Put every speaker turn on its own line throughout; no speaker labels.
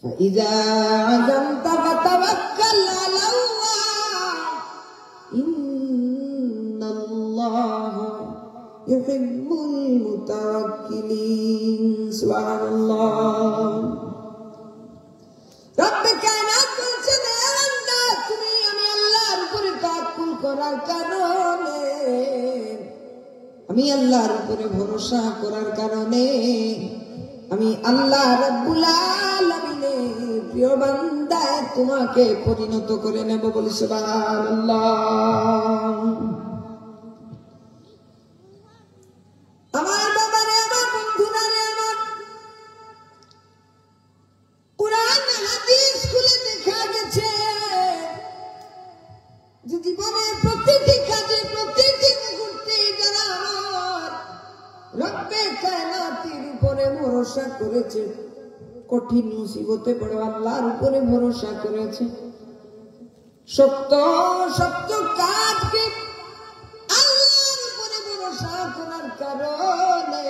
فإذا عزمت فتوكل على الله إن الله يحب المتوكلين سبحان الله رب কায়নাত বলছেন বান্দা তুমি আমি আল্লাহর উপরে তাওয়াক্কুল করার কারণে আমি আল্লাহর উপরে ভরসা করার কারণে আমি আল্লাহ রাব্বুল আলামিনের প্রিয় বান্দা তোমাকে পরিণত করে নেব বলি সুবহানাল্লাহ আমার বাবারে আমার বন্ধুরা রে আমার কুরআন হাদিস খুলে দেখা গেছে যে জীবনের প্রতিটি কাজে প্রতিটি মুহূর্তে যারা আমার রব্বে কায়নাতের উপরে ভরসা করেছে কঠিন মুসিবতে পড়ে আল্লাহর উপরে ভরসা করেছে সত্য সত্য কাজকে আল্লাহর উপরে ভরসা করার কারণে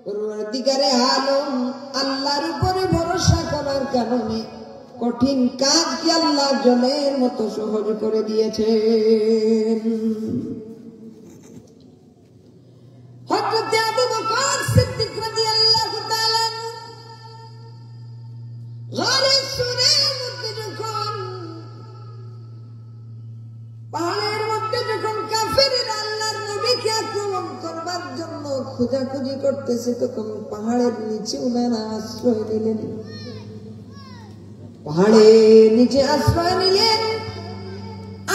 পরওয়ারদিগারে আলম আল্লাহর উপরে ভরসা করার কারণে কঠিন কাজকে আল্লাহ জলের মতো সহজ করে দিয়েছেন হযরত আবু বকর সিদ্দিক রাদিয়াল্লাহু তাআলা গারে সুরের মধ্যে যখন পাহাড়ের মধ্যে যখন কাফেররা আল্লাহর নবীকে আক্রমণ করবার জন্য খোঁজাখুঁজি করতেছে তখন পাহাড়ের নিচে ওনারা আশ্রয় নিলেন পাহাড়ের নিচে আশ্রয় নিলেন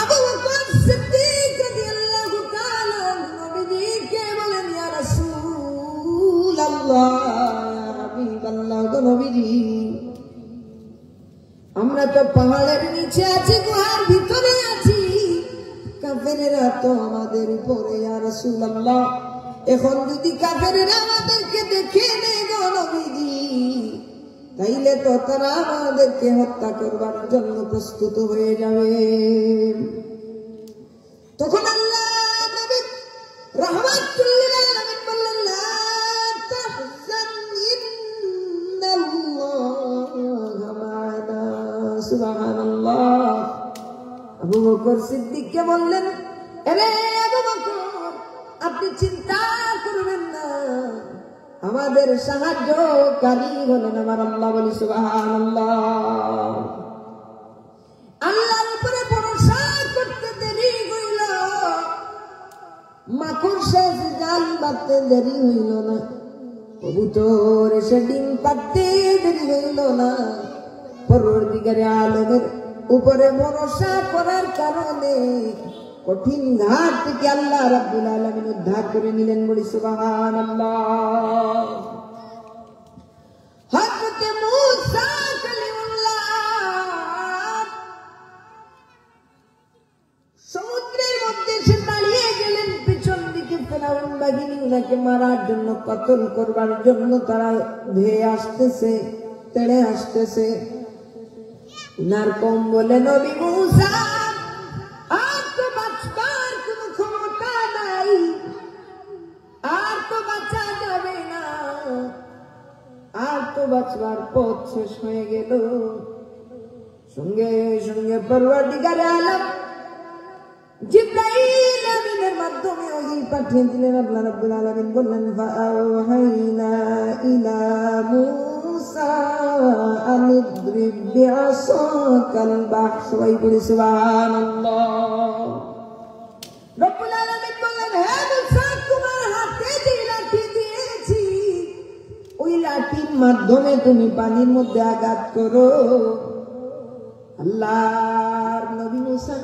আবু বকর সিদ্দিক রাদিয়াল্লাহু তাআলা নবীজিকে বলেন ইয়া রাসূলুল্লাহ ইয়া হাবিবাল্লাহ গো নবীজি আমরা তো পাহাড়ের নিচে আছি গুহার ভিতরে আছি কাফেররা তো আমাদের উপরে ইয়া রাসূলুল্লাহ এখন যদি কাফেররা আমাদেরকে দেখে নেয় গো নবীজি তাইলে তো তারা আমাদেরকে হত্যা করবার জন্য প্রস্তুত হয়ে যাবে তখন আল্লাহ নবী রাহমাতুল লিল আলামিন বললেন লা তাহজান ইন্নাল্লাহা মা'ানা সুবহানাল্লাহ আবু বকর সিদ্দিককে বললেন আরে আবু বকর আপনি চিন্তা করবেন না আমাদের সাহায্যকারী হলেন আমার আল্লাহ বলি সুবহানাল্লাহ আল্লাহর উপরে ভরসা করতে দেরি হইল মাকড়সা জাল বাঁধতে দেরি হইল না কবুতর এসে ডিম পাড়তে দেরি হইল না পরওয়ারদিগারে আলমের উপরে ভরসা করার কারণে কঠিন ঘাট থেকে আল্লাহ রাব্বুল আলামিন উদ্ধার করে নিলেন বলি সুবহানাল্লাহ হযরত মূসা কালিমুল্লাহ সমুদ্রের মধ্যে সে দাঁড়িয়ে গেলেন পিছন দিকে ফেরাউন বাহিনী উনাকে মারার জন্য কতল করবার জন্য তারা ধেয়ে আসতেছে তেড়ে আসতেছে উনার কম বলে নবী মূসা বাঁচবার পথ শেষ হয়ে গেল সঙ্গে সঙ্গে পরওয়ারদিগারে আলম জিবরাইল আমিনের মাধ্যমে ওহী পাঠিয়ে দিলেন আল্লাহ রাব্বুল আলামিন বললেন ফাআওহাইনা ইলা মূসা আনিদ্রিব বিআসাকাল বাহর সবাই বলি সুবহানাল্লাহ রাব্বুল আলামিন বললেন হে মূসা তোমার হাতে যে লাঠি দিয়েছি ওই লাঠির মাধ্যমে তুমি পানির মধ্যে আঘাত করো আল্লাহর নবী মূসা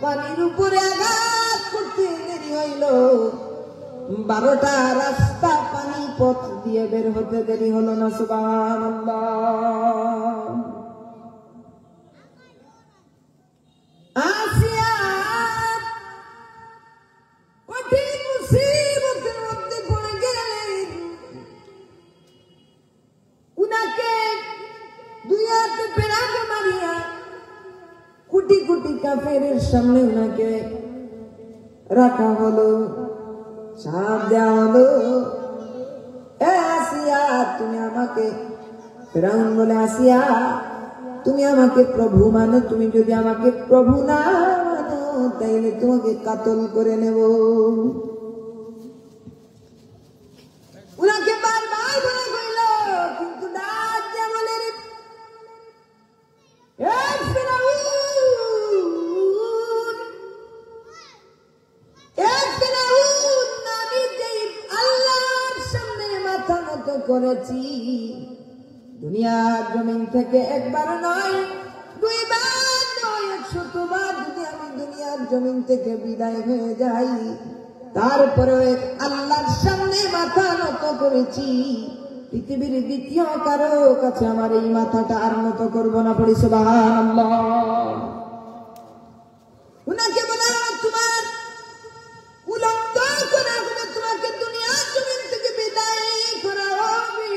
পানির উপরে আঘাত করতে দেরি হইল 12টা রাস্তা পানি পথ দিয়ে বের হতে দেরি হলো না সুবহানাল্লাহ আসিয়া কঠিন মুসিবতের মধ্যে পড়ে গেলেন উনাকে দুই হাতে পেরাকে মারিয়া কোটি কোটি কাফেরের সামনে উনাকে রাখা হলো চাপ দেওয়া হলো এ আসিয়া তুমি আমাকে ফিরাউন বলে, আসিয়া তুমি আমাকে প্রভু মানো, তুমি যদি আমাকে প্রভু না মানো তাইলে তোমাকে কাতল করে নেব। উনাকে বারবার বলে কইল, কিন্তু ডাক দিয়া বলে, আমি যে আল্লাহর সামনে মাথা নত করেছি, দুনিয়ার জমিন থেকে একবার নয়, দুইবার নয়, 100 বার যদি আমি দুনিয়ার জমিন থেকে বিদায় হয়ে যাই, তারপরে আল্লাহর সামনে মাথা নত করেছি, পৃথিবীর দ্বিতীয় কারো কাছে আমার এই মাথাটা আর নত করবো না। পড়ি সুবহানাল্লাহ। উনাকে বলা, তোমার উলঙ্গ করা হবে, তোমাকে দুনিয়ার জমিন থেকে বিদায় করা হবে।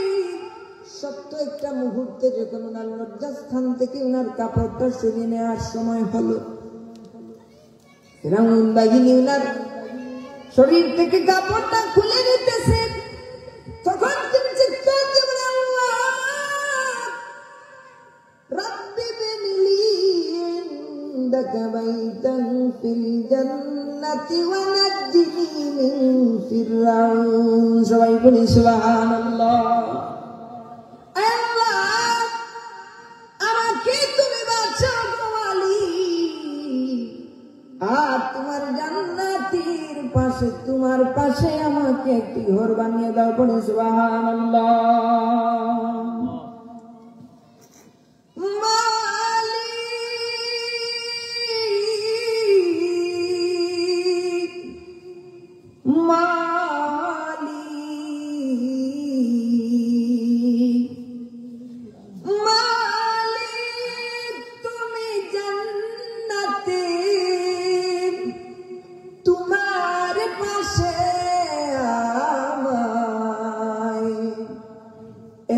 সত্য একটা মুহূর্তে যখন উনার লজ্জাস্থান থেকে উনার কাপড়টা সরিয়ে নেওয়ার সময় হলো, ফিরাউন বাহিনী উনার শরীর থেকে কাপড়টা খুলে নিতেছে, তখন তিনি চিৎকার দিয়ে বলে, আল্লাহ রাব্বি বিনিলি ইনদাকা বাইতান ফিল জান্নাতি ওয়া নাজ্জিনি মিন ফিরআউন। সবাই বলি সুবহানাল্লাহ। আল্লাহ আমাকে তুমি বাঁচাও গো মালিক, আর তোমার জান্নাতের পাশে, তোমার পাশে আমাকে একটি ঘর বানিয়ে দাও। বলে সুবহানাল্লাহ।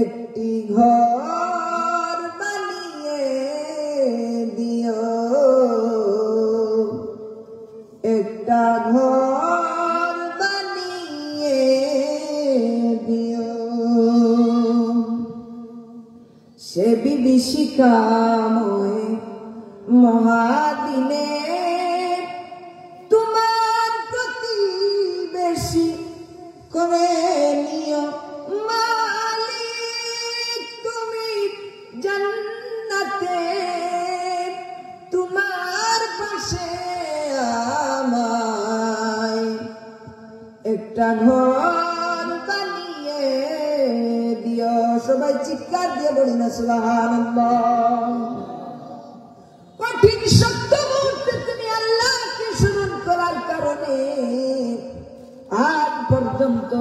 একটি ঘর বানিয়ে দিও, একটা ঘর বানিয়ে দিও। সে বিভীষিকাময় মহাদিনে তোমার প্রতিবেশী করে নিও। জান্নাতে তোমার পাশে আমায় একটা ঘর বানিয়ে দিও। সবাই চিৎকার দিয়ে বলি না সুবহানাল্লাহ। কঠিন সত্য মুহূর্তে তুমি আল্লাহকে স্মরণ করার কারণে আজ পর্যন্ত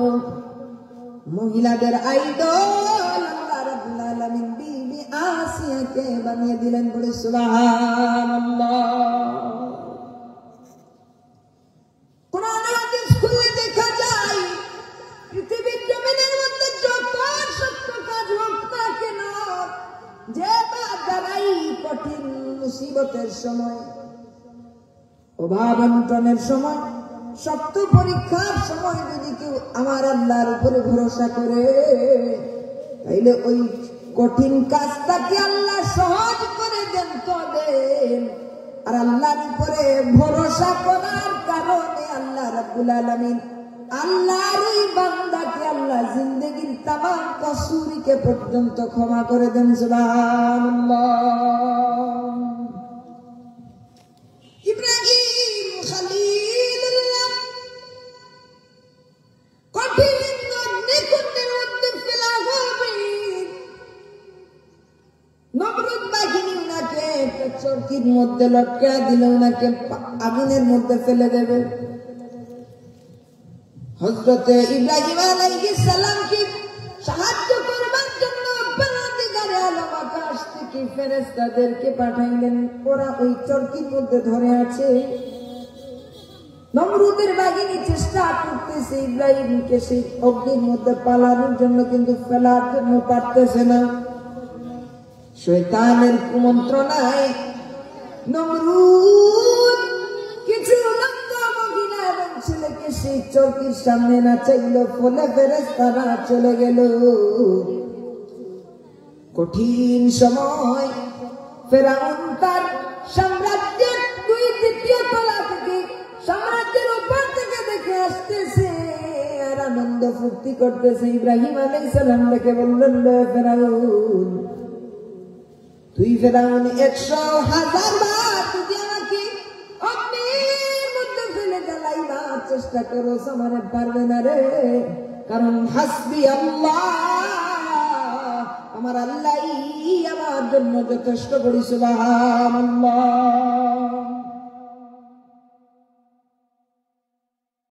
মহিলাদের আইডল আল্লাহ রাব্বুল আলামিন বিবি আসিয়াকে বানিয়ে দিলেন। বলে সুবহানাল্লাহ। কোরআন হাদিস খুলে দেখা যায়, পৃথিবীর জমিনের মধ্যে যত সত্য কাজ হোক না কেন, যে বাজারাই কঠিন মুসিবতের সময়, অভাব অনটনের সময়, সত্য পরীক্ষার সময় যদি কেউ আমার আল্লাহর উপরে ভরসা করে, তাইলে ওই কঠিন কাজটাকে আল্লাহ সহজ করে দেন। তবে আর আল্লাহর উপরে ভরসা করার কারণে আল্লাহ রাব্বুল আলামিন আল্লাহর ওই বান্দাকে আল্লাহ জিন্দেগীর তামাম কসুরিকে পর্যন্ত ক্ষমা করে দেন। সুবহানাল্লাহ। ইব্রাহিম খলিলুল্লাহ কঠিন অগ্নিকুণ্ডের মধ্যে ফেলা হবে, নমরুদ বাহিনী উনাকে একটা চরকির মধ্যে লটকা দিলে উনাকে আগুনের মধ্যে ফেলে দেবে। হযরতে ইব্রাহিম আলাইহিস সালামকে সাহায্য করবার জন্য পরওয়ারদিগারে আলম আকাশ থেকে ফেরেশতাদেরকে পাঠাইলেন। ওরা ওই চরকির মধ্যে ধরে আছে। নমরুদের বাহিনী চেষ্টা করতেছে ইব্রাহিমকে সেই অগ্নির মধ্যে পালানোর জন্য, কিন্তু ফেলার জন্য পারতেছে না। শয়তানের কুমন্ত্রণায় নমরুদ কিছু মহিলা এবং ছেলেকে সেই চরকির সামনে না চাইল, ফলে ফেরেশতারা চলে গেল। কঠিন সময় ফেরাউন তার সাম্রাজ্যের 2 তলা থেকে সাম্রাজ্যের উপর থেকে দেখে আসতেছে আর আনন্দ ফুর্তি করতেছে। ইব্রাহিম আলাইহিস সালাম দেখে বললেন, ফেরাউন তুই ফেরাউন 100,000 বার তুই আমাকে অগ্নির মধ্যে ফেলে জ্বালাইবার চেষ্টা করো, আমার পারবে না রে, কারণ হাসবি আল্লাহ, আমার আল্লাহই আমার জন্য যথেষ্ট। করি সুবহানাল্লাহ।